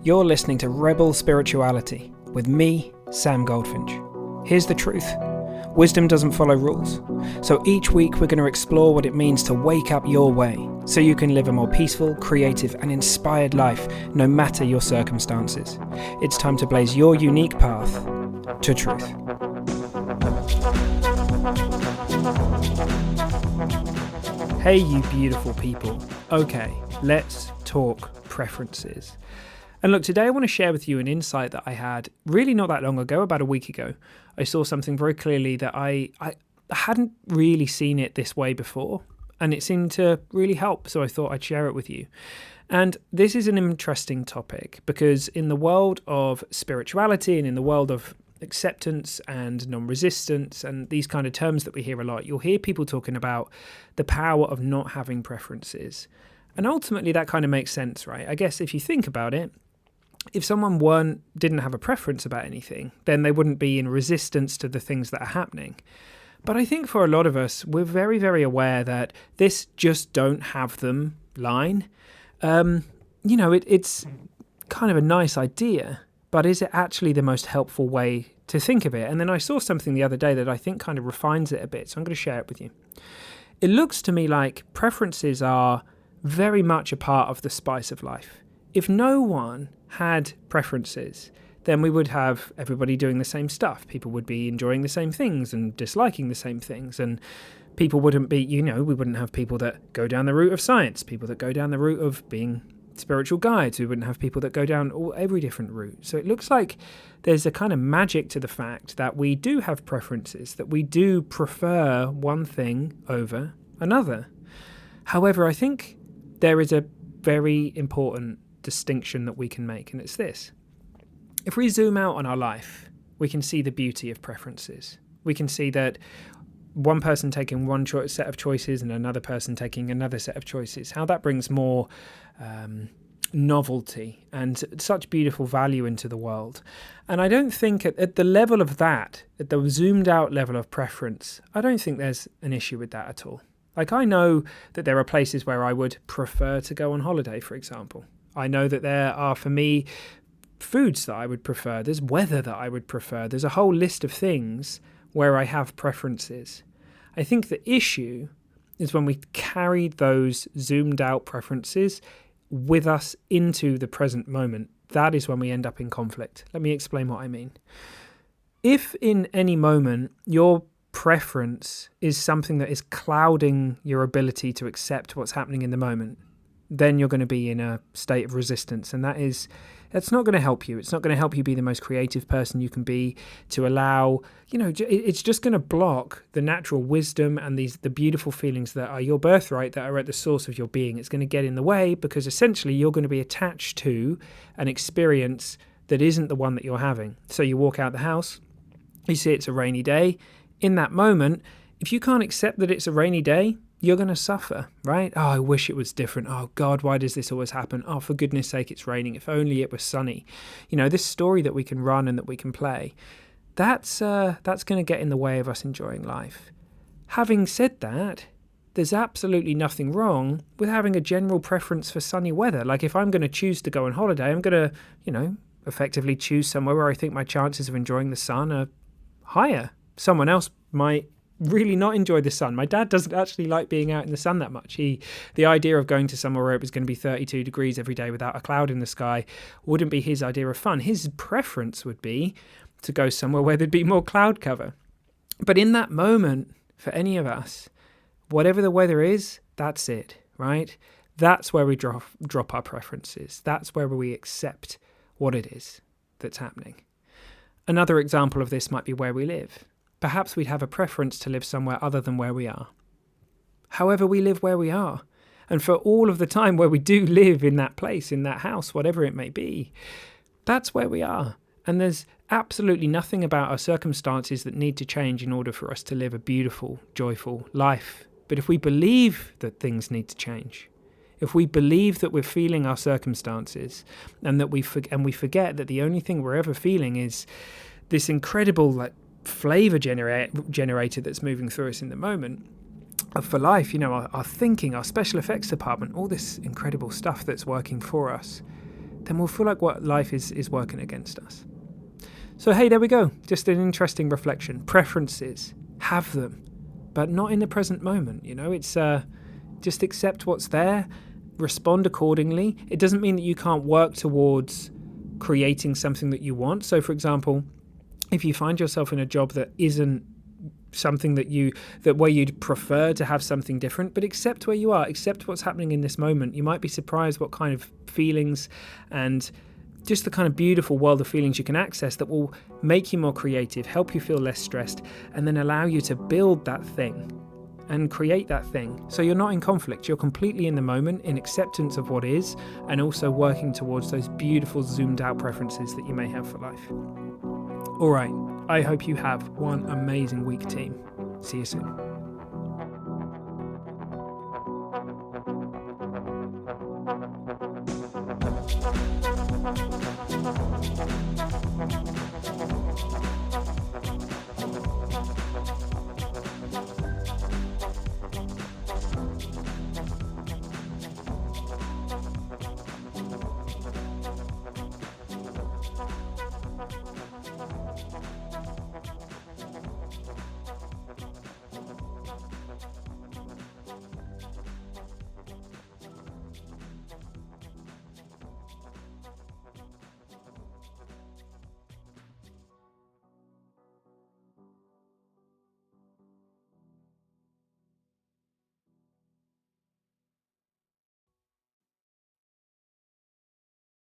You're listening to Rebel Spirituality with me, Sam Goldfinch. Here's the truth. Wisdom doesn't follow rules. So each week we're going to explore what it means to wake up your way so you can live a more peaceful, creative and inspired life no matter your circumstances. It's time to blaze your unique path to truth. Hey you beautiful people. Okay, let's talk preferences. And look, today I want to share with you an insight that I had really not that long ago, about a week ago. I saw something very clearly that I hadn't really seen it this way before, and it seemed to really help, so I thought I'd share it with you. And this is an interesting topic because in the world of spirituality and in the world of acceptance and non-resistance and these kind of terms that we hear a lot, you'll hear people talking about the power of not having preferences. And ultimately that kind of makes sense, right? I guess if you think about it, if someone didn't have a preference about anything, then they wouldn't be in resistance to the things that are happening. But I think for a lot of us, we're very, very aware that this just don't have them line. It's kind of a nice idea, but is it actually the most helpful way to think of it? And then I saw something the other day that I think kind of refines it a bit, so I'm going to share it with you. It looks to me like preferences are very much a part of the spice of life. If no one had preferences, then we would have everybody doing the same stuff. People would be enjoying the same things and disliking the same things. And people wouldn't be, we wouldn't have people that go down the route of science, people that go down the route of being spiritual guides. We wouldn't have people that go down every different route. So it looks like there's a kind of magic to the fact that we do have preferences, that we do prefer one thing over another. However, I think there is a very important distinction that we can make, and it's this. If we zoom out on our life, we can see the beauty of preferences. We can see that one person taking one set of choices and another person taking another set of choices, how that brings more novelty and such beautiful value into the world. And I don't think at the level of that, at the zoomed out level of preference, I don't think there's an issue with that at all. Like, I know that there are places where I would prefer to go on holiday, for example. I know that there are, for me, foods that I would prefer. There's weather that I would prefer. There's a whole list of things where I have preferences. I think the issue is when we carry those zoomed out preferences with us into the present moment. That is when we end up in conflict. Let me explain what I mean. If in any moment your preference is something that is clouding your ability to accept what's happening in the moment, then you're going to be in a state of resistance. And that's not going to help you. It's not going to help you be the most creative person you can be, to allow, it's just going to block the natural wisdom and the beautiful feelings that are your birthright, that are at the source of your being. It's going to get in the way because essentially you're going to be attached to an experience that isn't the one that you're having. So you walk out the house, you see it's a rainy day. In that moment, if you can't accept that it's a rainy day, you're going to suffer, right? Oh, I wish it was different. Oh God, why does this always happen? Oh, for goodness sake, it's raining. If only it was sunny. This story that we can run and that we can play, that's going to get in the way of us enjoying life. Having said that, there's absolutely nothing wrong with having a general preference for sunny weather. Like, if I'm going to choose to go on holiday, I'm going to, effectively choose somewhere where I think my chances of enjoying the sun are higher. Someone else might really not enjoy the sun. My dad doesn't actually like being out in the sun that much. The idea of going to somewhere where it was going to be 32 degrees every day without a cloud in the sky wouldn't be his idea of fun. His preference would be to go somewhere where there'd be more cloud cover. But in that moment, for any of us, whatever the weather is, that's it, right? That's where we drop our preferences. That's where we accept what it is that's happening. Another example of this might be where we live. Perhaps we'd have a preference to live somewhere other than where we are. However, we live where we are. And for all of the time where we do live in that place, in that house, whatever it may be, that's where we are. And there's absolutely nothing about our circumstances that need to change in order for us to live a beautiful, joyful life. But if we believe that things need to change, if we believe that we're feeling our circumstances and that we forget that the only thing we're ever feeling is this incredible flavor generator that's moving through us in the moment, for life, our thinking, our special effects department, all this incredible stuff that's working for us, then we'll feel like what life is working against us. So hey, there we go. Just an interesting reflection. Preferences, have them, but not in the present moment. It's just accept what's there, respond accordingly. It doesn't mean that you can't work towards creating something that you want. So for example, if you find yourself in a job that isn't something that where you'd prefer to have something different, but accept where you are, accept what's happening in this moment. You might be surprised what kind of feelings and just the kind of beautiful world of feelings you can access that will make you more creative, help you feel less stressed, and then allow you to build that thing and create that thing. So you're not in conflict, you're completely in the moment, in acceptance of what is, and also working towards those beautiful zoomed out preferences that you may have for life. All right, I hope you have one amazing week, team. See you soon.